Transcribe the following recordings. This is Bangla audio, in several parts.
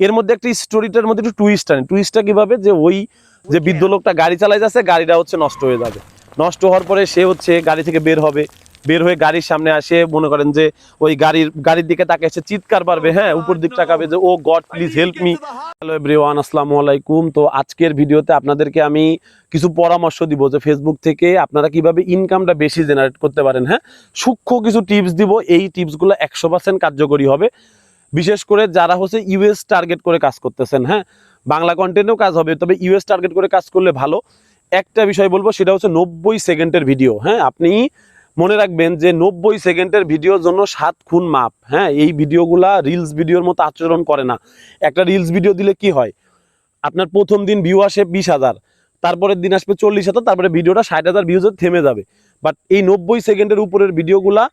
এর মধ্যে একটা স্টোরিটার মধ্যে একটু টুইস্টটা কিভাবে যে ওই যে বৃদ্ধ লোকটা গাড়ি চালাই যাচ্ছে, গাড়িটা হচ্ছে নষ্ট হয়ে যাবে। নষ্ট হওয়ার পরে সে হচ্ছে গাড়ি থেকে বের হবে, বের হয়ে গাড়ির সামনে আসে, মনে করেন যে ওই গাড়ির দিকে তাকে এসে চিৎকার পারবে, হ্যাঁ, উপর দিক তাকাবে যে oh God please help me. Hello everyone, আসসালামু আলাইকুম। তো আজকের ভিডিওতে আপনাদেরকে আমি কিছু পরামর্শ দিব যে ফেসবুক থেকে আপনারা কিভাবে ইনকামটা বেশি জেনারেট করতে পারেন। হ্যাঁ, সূক্ষ্ম কিছু টিপস দিব। এই টিপসগুলো 100% কার্যকরী হবে, বিশেষ করে যারা হচ্ছে ইউএস টার্গেট করে কাজ করতেছেন। হ্যাঁ, বাংলা কন্টেন্টেও কাজ হবে, তবে ইউএস টার্গেট করে কাজ করলে ভালো। একটা বিষয় বলবো, সেটা হচ্ছে 90 সেকেন্ডের ভিডিও। হ্যাঁ, আপনি মনে রাখবেন যে 90 সেকেন্ডের ভিডিওর জন্য 7 খুন মাপ। হ্যাঁ, এই ভিডিওগুলা রিলস ভিডিওর মতো আচরণ করে না। একটা রিলস ভিডিও দিলে কি হয়, আপনার প্রথম দিন ভিউ আসে 20,000, তারপরের দিন আসবে 40,000, তারপরে ভিডিওটা 60,000 ভিউজে থেমে যাবে। বাট এই 90 সেকেন্ডের উপরের ভিডিওগুলা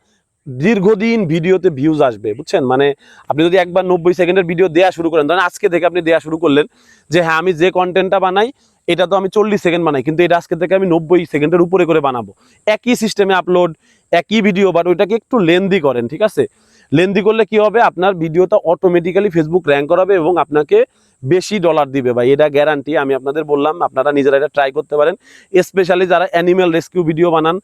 দীর্ঘদিন ভিডিওতে ভিউজ আসবে, বুঝছেন? মানে আপনি যদি একবার 90 সেকেন্ডের ভিডিও দেওয়া শুরু করেন, ধরেন আজকে থেকে আপনি দেওয়া শুরু করলেন যে হ্যাঁ, আমি যে কন্টেন্টটা বানাই এটা তো আমি 40 সেকেন্ড বানাই, কিন্তু এটা আজকে থেকে আমি 90 সেকেন্ডের উপরে করে বানাবো। একই সিস্টেমে আপলোড, একই ভিডিও, বাট ওইটাকে একটু লেন্দি করেন, ঠিক আছে? লেন্দি করলে কি হবে, আপনার ভিডিওটা অটোমেটিক্যালি ফেসবুক র্যাঙ্ক করাবে এবং আপনাকে বেশি ডলার দিবে ভাই, এটা গ্যারান্টি। আমি আপনাদের বললাম, আপনারা নিজেরা এটা ট্রাই করতে পারেন। স্পেশালি যারা অ্যানিমেল রেস্কিউ ভিডিও বানান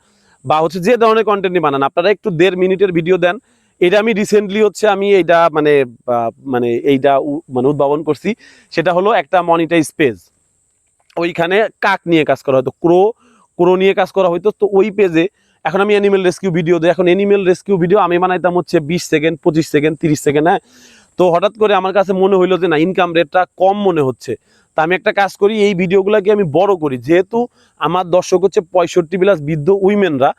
বা হচ্ছে যে ধরনের কন্টেন্টই বানান, আপনারা একটু 1.5 মিনিটের ভিডিও দেন। এটা আমি রিসেন্টলি হচ্ছে আমি এইটা মানে এইটা মানে উদ্ভাবন করছি। সেটা হলো একটা মনিটাইজ পেজ, ওইখানে কাক নিয়ে কাজ করা হয়তো, ক্রো নিয়ে কাজ করা হয়তো। তো ওই পেজে এখন আমি অ্যানিমেল রেস্কিউ ভিডিও দিই। এখন অ্যানিমেল রেস্কিউ ভিডিও আমি বানাইতাম হচ্ছে 20 সেকেন্ড, 25 সেকেন্ড, 30 সেকেন্ড। হ্যাঁ, তো হঠাৎ করে আমার কাছে মনে হইলো যে না, ইনকাম রেটটা কম মনে হচ্ছে। তা আমি একটা কাজ করি, এই ভিডিওগুলোকে আমি বড় করি। যেহেতু আমার দর্শক হচ্ছে 65+ বৃদ্ধ উইমেনরা,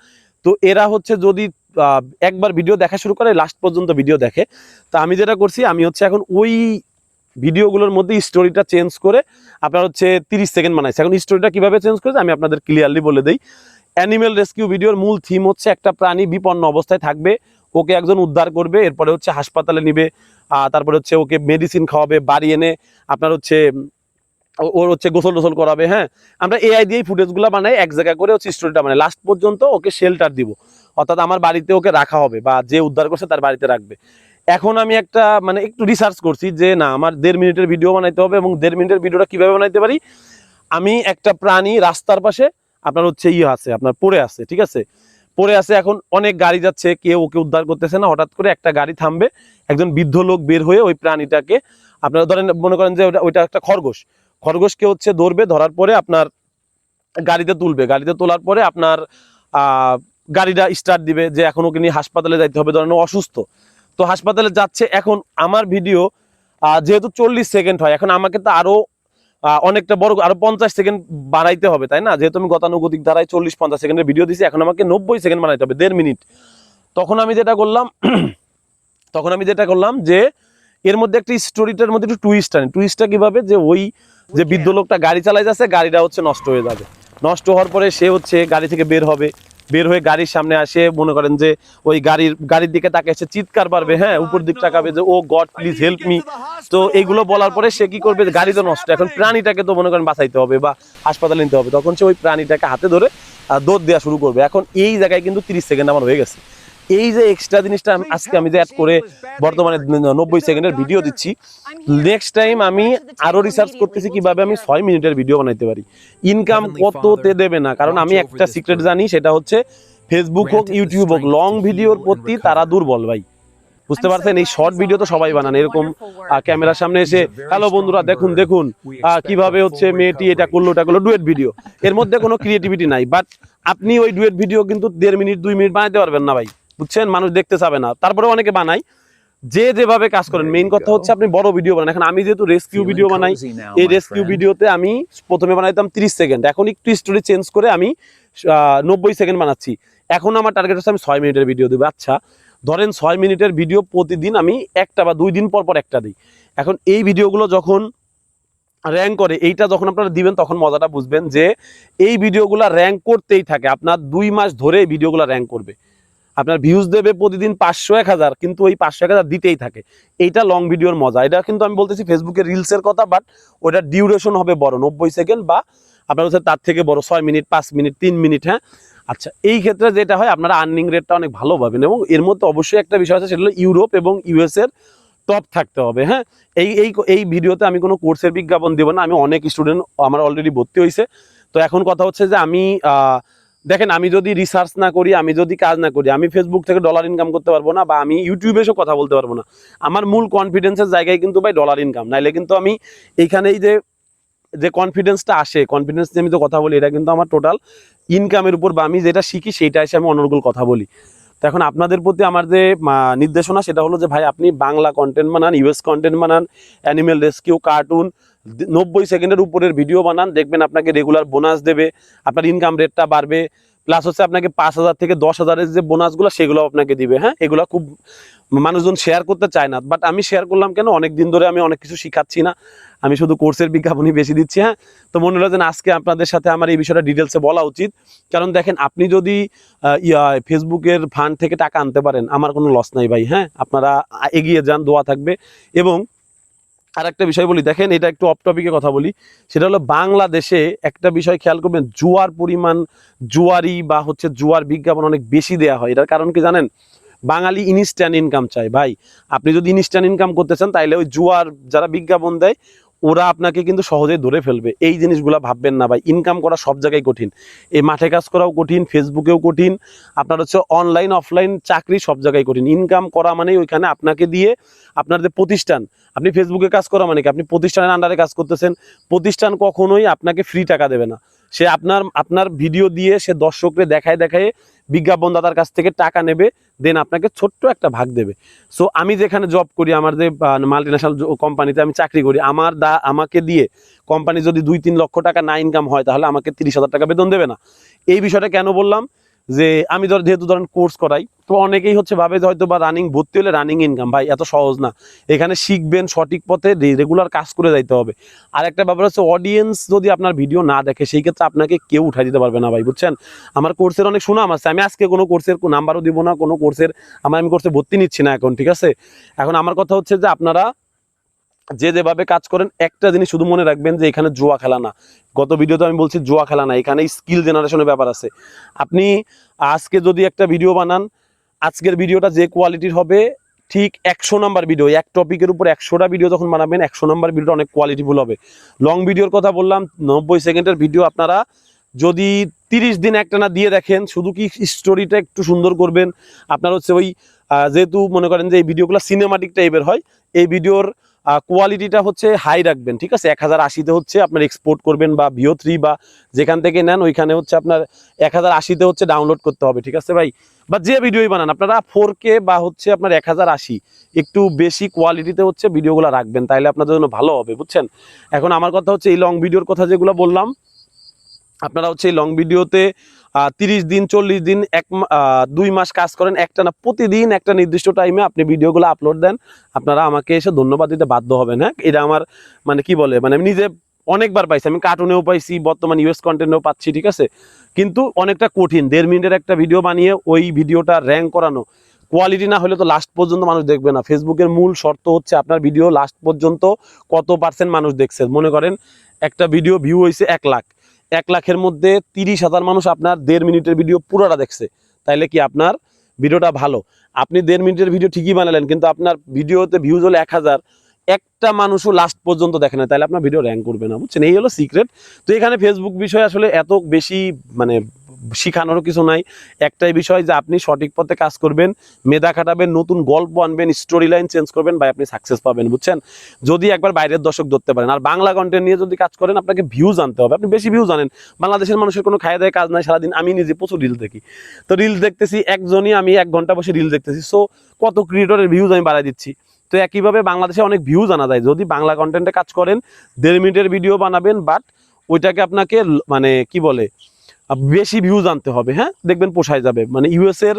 তো এরা হচ্ছে যদি একবার ভিডিও দেখা শুরু করে লাস্ট পর্যন্ত ভিডিও দেখে। তা আমি যেটা করছি, আমি হচ্ছে এখন ওই ভিডিওগুলোর মধ্যে স্টোরিটা চেঞ্জ করে আপনার হচ্ছে 30 সেকেন্ড বানাইছে। এখন স্টোরিটা কিভাবে চেঞ্জ করেছে আমি আপনাদের ক্লিয়ারলি বলে দিই। অ্যানিমেল রেস্কিউ ভিডিওর মূল থিম হচ্ছে একটা প্রাণী বিপন্ন অবস্থায় থাকবে, ওকে একজন উদ্ধার করবে, এরপরে হচ্ছে হাসপাতালে নিবে, তারপরে হচ্ছে ওকে মেডিসিন খাওয়াবে, বাড়ি এনে আপনার হচ্ছে ওর হচ্ছে গোসল টোসল করাবে। হ্যাঁ, আমরা এআই দিয়েই ফুটেজগুলো বানাই, এক জায়গা করে হচ্ছে স্টোরিটা মানে লাস্ট পর্যন্ত ওকে শেল্টার দিব, অর্থাৎ আমার বাড়িতে ওকে রাখা হবে বা যে উদ্ধার করছে তার বাড়িতে রাখবে। এখন আমি একটা মানে একটু রিসার্চ করছি যে না, আমার 1.5 মিনিটের ভিডিও বানাইতে হবে। এবং 1.5 মিনিটের ভিডিওটা কিভাবে বানাইতে পারি, আমি একটা প্রাণী রাস্তার পাশে আপনার হচ্ছে আছে, আপনার পড়ে আছে, ঠিক আছে, পড়ে আছে। এখন অনেক গাড়ি যাচ্ছে, কেউ ওকে উদ্ধার করতেছে না। হঠাৎ করে একটা গাড়ি থামবে, একজন বৃদ্ধ লোক বের হয়ে ওই প্রাণীটাকে, আপনারা ধরেন মনে করেন যে ওইটা একটা খরগোশকে হচ্ছে ধরবে, ধরার পরে আপনার গাড়িতে তুলবে, গাড়িতে তোলার পরে আপনার গাড়িটা স্টার্ট দিবে যে এখন ওকে নিয়ে হাসপাতালে যাইতে হবে, ধরেন অসুস্থ, তো হাসপাতালে যাচ্ছে। এখন আমার ভিডিও যেহেতু 40 সেকেন্ড হয়, এখন আমাকে তো আরো অনেকটা বড়, আরো 50 সেকেন্ড বাড়াইতে হবে, তাই না? যেহেতু আমি গতানুগতিক ধারায় 40-50 সেকেন্ডের ভিডিও দিছি, এখন আমাকে 90 সেকেন্ড বানাইতে হবে, 1.5 মিনিট। তখন আমি যেটা করলাম যে এর মধ্যে একটা স্টোরিটার মধ্যে একটু টুইস্টটা কিভাবে যে ওই যে বৃদ্ধ লোকটা গাড়ি চালাই যাচ্ছে, গাড়িটা হচ্ছে নষ্ট হয়ে যাবে। নষ্ট হওয়ার পরে সে হচ্ছে গাড়ি থেকে বের হবে, বের হয়ে গাড়ির সামনে আসে, মনে করেন যে ওই গাড়ির দিকে তাকে এসে চিৎকার পারবে, হ্যাঁ, উপর দিক তাকাবে যে oh God please help me. তো এইগুলো বলার পরে সে কি করবে, গাড়ি তো নষ্ট, এখন প্রাণীটাকে তো মনে করেন বাঁচাইতে হবে বা হাসপাতালে নিতে হবে। তখন সে ওই প্রাণীটাকে হাতে ধরে দৌড় দেওয়া শুরু করবে। এখন এই জায়গায় কিন্তু 30 সেকেন্ড আমার হয়ে গেছে। এই যে এক্সট্রা জিনিসটা আজকে আমি যে অ্যাড করে বর্তমানে 90 সেকেন্ডের ভিডিও দিচ্ছি, নেক্সট টাইম আমি আরো রিসার্চ করতেছি কিভাবে আমি 6 মিনিটের ভিডিও বানাইতে পারি। ইনকাম কততে দেবে না, কারণ আমি একটা সিক্রেট জানি, সেটা হচ্ছে ফেসবুক হোক ইউটিউব হোক, লং ভিডিওর প্রতি তারা দুর্বল ভাই, বুঝতে পারছেন? এই শর্ট ভিডিও তো সবাই বানান, এরকম ক্যামেরার সামনে এসে হ্যালো বন্ধুরা দেখুন কিভাবে হচ্ছে মেয়েটি এটা করলো ডুয়েট ভিডিও, এর মধ্যে কোনো ক্রিয়েটিভিটি নাই। বাট আপনি ওই ডুয়েট ভিডিও কিন্তু 1.5 মিনিট 2 মিনিট বানাইতে পারবেন না ভাই, বুঝছেন? মানুষ দেখতে চাবে না, তারপরে অনেকে বানায়। যে যেভাবে কাজ করেন, মেইন কথা হচ্ছে আপনি বড় ভিডিও বানান। এখন আমি যেহেতু রেস্কিউ ভিডিও বানাই, এই রেস্কিউ ভিডিওতে আমি প্রথমে বানাইতাম 30 সেকেন্ড, এখন একটু স্টোরি চেঞ্জ করে আমি 90 সেকেন্ড বানাচ্ছি। এখন আমার টার্গেট হচ্ছে আমি 6 মিনিটের ভিডিও দেবো। আচ্ছা, ধরেন 6 মিনিটের ভিডিও প্রতিদিন আমি একটা বা 2 দিন পর পর একটা দিই। এখন এই ভিডিওগুলো যখন র্যাঙ্ক করে, এইটা যখন আপনারা দিবেন তখন মজাটা বুঝবেন যে এই ভিডিওগুলো র্যাঙ্ক করতেই থাকে, আপনার 2 মাস ধরে এই ভিডিওগুলো র্যাঙ্ক করবে, আপনার ভিউজ দেবে প্রতিদিন 500-1000, কিন্তু ওই 500-1000 দিতেই থাকে। এইটা লং ভিডিওর মজা। এটা কিন্তু আমি বলতেছি ফেসবুকের রিলসের কথা, বাট ওটার ডিউরেশন হবে বড়, 90 সেকেন্ড বা আপনার হচ্ছে তার থেকে বড় 6 মিনিট, 5 মিনিট, 3 মিনিট। হ্যাঁ, আচ্ছা, এই ক্ষেত্রে যেটা হয়, আপনারা আর্নিং রেটটা অনেক ভালো পাবেন। এবং এর মধ্যে অবশ্যই একটা বিষয় আছে, সেটা হলো ইউরোপ এবং ইউএস এর টপ থাকতে হবে। হ্যাঁ, এই এই এই ভিডিওতে আমি কোনো কোর্সের বিজ্ঞাপন দেবো না। আমি অনেক স্টুডেন্ট আমার অলরেডি ভর্তি হয়েছে। তো এখন কথা হচ্ছে যে আমি দেখেন, আমি যদি রিসার্চ না করি, আমি যদি কাজ না করি, আমি ফেসবুক থেকে ডলার ইনকাম করতে পারবো না, বা আমি ইউটিউবে এসে কথা বলতে পারবো না। আমার মূল কনফিডেন্সের জায়গায় কিন্তু ভাই ডলার ইনকাম, নাইলে কিন্তু আমি এইখানেই যে যে কনফিডেন্সটা আসে, কনফিডেন্স নিয়ে আমি তো কথা বলি, এটা কিন্তু আমার টোটাল ইনকামের উপর, বা আমি যেটা শিখি সেইটা এসে আমি অনর্গল কথা বলি। তো এখন আপনাদের প্রতি আমার যে নির্দেশনা সেটা হলো যে ভাই আপনি বাংলা কন্টেন্ট বানান, ইউএস কন্টেন্ট বানান, অ্যানিমেল রেস্কিউ, কার্টুন, 90 সেকেন্ডের উপরের ভিডিও বানান, দেখবেন আপনাকে রেগুলার বোনাস দেবে, আপনার ইনকাম রেটটা বাড়বে, প্লাস হচ্ছে আপনাকে 5,000 থেকে 10,000-এর যে বোনাসগুলো সেগুলো আপনাকে দিবে। হ্যাঁ, এগুলো খুব মানুষজন শেয়ার করতে চায় না, বাট আমি শেয়ার করলাম কেন, অনেক দিন ধরে আমি অনেক কিছু শিখাচ্ছি না, আমি শুধু কোর্সের বিজ্ঞাপনই বেশি দিচ্ছি। হ্যাঁ, তো মনে হলো যে আজকে আপনাদের সাথে আমার এই বিষয়টা ডিটেলসে বলা উচিত। কারণ দেখেন, আপনি যদি ফেসবুকের ফান্ড থেকে টাকা আনতে পারেন, আমার কোনো লস নাই ভাই। হ্যাঁ, আপনারা এগিয়ে যান, দোয়া থাকবে। এবং আর একটা বিষয় বলি, দেখেন এটা একটু অফ টপিকে কথা বলি, সেটা হলো বাংলাদেশে একটা বিষয় খেয়াল করবেন, জুয়ার পরিমাণ, জুয়ারি বা হচ্ছে জুয়ার বিজ্ঞাপন অনেক বেশি দেওয়া হয়। এটার কারণ কি জানেন? বাঙালি ইনস্ট্যান্ট ইনকাম চায় ভাই। আপনি যদি ইনস্ট্যান্ট ইনকাম করতে চান, তাইলে ওই জুয়ার যারা বিজ্ঞাপন দেয় ওরা আপনাকে কিন্তু সহজেই ধরে ফেলবে। এই জিনিসগুলো ভাববেন না ভাই, ইনকাম করা সব জায়গায় কঠিন, এই মাঠে কাজ করাও কঠিন, ফেসবুকেও কঠিন, আপনার হচ্ছে অনলাইন অফলাইন চাকরি সব জায়গায় কঠিন। ইনকাম করা মানে ওইখানে আপনাকে দিয়ে আপনার যে প্রতিষ্ঠান, আপনি ফেসবুকে কাজ করা মানে কি আপনি প্রতিষ্ঠানের আন্ডারে কাজ করতেছেন, প্রতিষ্ঠান কখনোই আপনাকে ফ্রি টাকা দেবে না। সে আপনার ভিডিও দিয়ে সে দর্শকরে দেখায় দেখায় বিজ্ঞাপনদাতার কাছ থেকে টাকা নেবে, দেন আপনাকে ছোট্ট একটা ভাগ দেবে। সো আমি যেখানে জব করি, আমার যে মাল্টিন্যাশনাল কোম্পানিতে আমি চাকরি করি, আমাকে দিয়ে কোম্পানি যদি 2-3 লক্ষ টাকা না ইনকাম হয়, তাহলে আমাকে 30,000 টাকা বেতন দেবে না। এই বিষয়টা কেন বললাম, যে আমি যেহেতু ধরেন কোর্স করাই, তো অনেকেই হচ্ছে ভাবে যে হয়তো বা রানিং ভর্তি হলে রানিং ইনকাম, ভাই এত সহজ না। এখানে শিখবেন, সঠিক পথে রেগুলার কাজ করে যাইতে হবে। আর একটা ব্যাপার হচ্ছে, অডিয়েন্স যদি আপনার ভিডিও না দেখে, সেই ক্ষেত্রে আপনাকে কেউ উঠাই দিতে পারবে না ভাই, বুঝছেন? আমার কোর্সের অনেক সুনাম আছে, আমি আজকে কোনো কোর্সের নাম্বারও দিব না, কোনো কোর্সের আমি কোর্সে ভর্তি নিচ্ছি না এখন, ঠিক আছে? এখন আমার কথা হচ্ছে যে আপনারা যে যেভাবে কাজ করেন, একটা জিনিস শুধু মনে রাখবেন যে এখানে জুয়া খেলা না। গত ভিডিওতে আমি বলছি জুয়া খেলা না, এখানে স্কিল জেনারেশনের ব্যাপার আছে। আপনি আজকে যদি একটা ভিডিও বানান, আজকের ভিডিওটা যে কোয়ালিটির হবে, ঠিক 100 নাম্বার ভিডিও, এক টপিকের উপর 100টা ভিডিও যখন বানাবেন, 100 নাম্বার ভিডিওটা অনেক কোয়ালিটিফুল হবে। লং ভিডিওর কথা বললাম, 90 সেকেন্ডের ভিডিও আপনারা যদি 30 দিন একটানা দিয়ে দেখেন, শুধু কি স্টোরিটা একটু সুন্দর করবেন, আপনার হচ্ছে ওই যেহেতু মনে করেন যে এই ভিডিওগুলো সিনেমাটিক টাইপের হয়, এই ভিডিওর কোয়ালিটিটা হচ্ছে হাই রাখবেন, ঠিক আছে? 1080-তে হচ্ছে আপনার এক্সপোর্ট করবেন, বা VO3 বা যেখান থেকে নেন ওইখানে হচ্ছে আপনার 1080-তে হচ্ছে ডাউনলোড করতে হবে, ঠিক আছে ভাই? বা যে ভিডিওই বানান আপনারা 4K বা হচ্ছে আপনার 1080 একটু বেশি কোয়ালিটিতে হচ্ছে ভিডিওগুলো রাখবেন, তাইলে আপনাদের জন্য ভালো হবে, বুঝছেন? এখন আমার কথা হচ্ছে, এই লং ভিডিওর কথা যেগুলো বললাম, আপনারা হচ্ছে এই লং ভিডিওতে 30 দিন 40 দিন 2 মাস কাজ করেন, একটা না প্রতিদিন একটা নির্দিষ্ট টাইমে আপনি ভিডিওগুলো আপলোড দেন, আপনারা আমাকে এসে ধন্যবাদ দিতে বাধ্য হবেন। হ্যাঁ, এটা আমার মানে কি বলে, মানে আমি নিজে অনেকবার পাইছি, আমি কার্টুনেও পাইছি, বর্তমান ইউএস কন্টেন্টেও পাচ্ছি, ঠিক আছে? কিন্তু অনেকটা কঠিন, 1.5 মিনিটের একটা ভিডিও বানিয়ে ওই ভিডিওটা র্যাঙ্ক করানো, কোয়ালিটি না হলে তো লাস্ট পর্যন্ত মানুষ দেখবে না। ফেসবুকের মূল শর্ত হচ্ছে আপনার ভিডিও লাস্ট পর্যন্ত কত % মানুষ দেখছে। মনে করেন একটা ভিডিও ভিউ হয়েছে 1 লাখ, 1 লাখের মধ্যে 30,000 মানুষ আপনার 1.5 মিনিটের ভিডিও পুরোটা দেখছে, তাইলে কি আপনার ভিডিওটা ভালো? আপনি 1.5 মিনিটের ভিডিও ঠিকই বানালেন, কিন্তু আপনার ভিডিওতে ভিউজ হলো 1000, একটা মানুষও লাস্ট পর্যন্ত দেখে না, তাহলে আপনার ভিডিও র্যাঙ্ক করবে না, বুঝছেন? এই হলো সিক্রেট। তো এখানে ফেসবুক বিষয় আসলে এত বেশি মানে শিখানোরও কিছু নাই, একটাই বিষয় যে আপনি সঠিক পথে কাজ করবেন, মেধা খাটাবেন, নতুন গল্প আনবেন, স্টোরি লাইন চেঞ্জ করবেন, ভাই আপনি সাকসেস পাবেন, বুঝছেন? যদি একবার বাইরের দর্শক ধরতে পারেন। আর বাংলা কন্টেন্ট নিয়ে যদি কাজ করেন, আপনাকে ভিউজ আনতে হবে, আপনি বেশি ভিউজ আনেন। বাংলাদেশের মানুষের কোনো খায় দায় কাজ নাই, সারাদিন আমি নিজে প্রচুর রিল দেখি, তো রিল দেখতেছি একজনই, আমি 1 ঘন্টা বসে রিল দেখতেছি, সো কত ক্রিয়েটরের ভিউজ আমি বাড়াই দিচ্ছি। তো একইভাবে বাংলাদেশে অনেক ভিউজ আনা যায় যদি বাংলা কন্টেন্টে কাজ করেন। 1.5 মিনিটের ভিডিও বানাবেন, বাট ওইটাকে আপনাকে মানে কি বলে বেশি ভিউজ আনতে হবে। হ্যাঁ, দেখবেন পোষায় যাবে। মানে ইউএস এর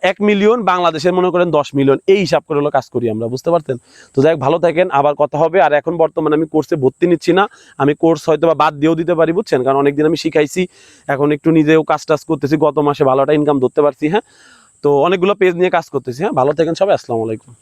1 মিলিয়ন, বাংলাদেশের মনে করেন 10 মিলিয়ন, এই হিসাব করে হলো কাজ করি আমরা, বুঝতে পারতেন? তো যাই হোক, ভালো থাকেন, আবার কথা হবে। আর এখন বর্তমানে আমি কোর্সে ভর্তি নিচ্ছি না, আমি কোর্স হয়তো বা বাদ দিয়েও দিতে পারি, বুঝছেন? কারণ অনেকদিন আমি শিখাইছি, এখন একটু নিজেও কাজ টাজ করতেছি, গত মাসে ভালো একটা ইনকাম ধরতে পারছি। হ্যাঁ, তো অনেকগুলো পেজ নিয়ে কাজ করতেছি। হ্যাঁ, ভালো থাকেন সবাই, আসসালামু আলাইকুম।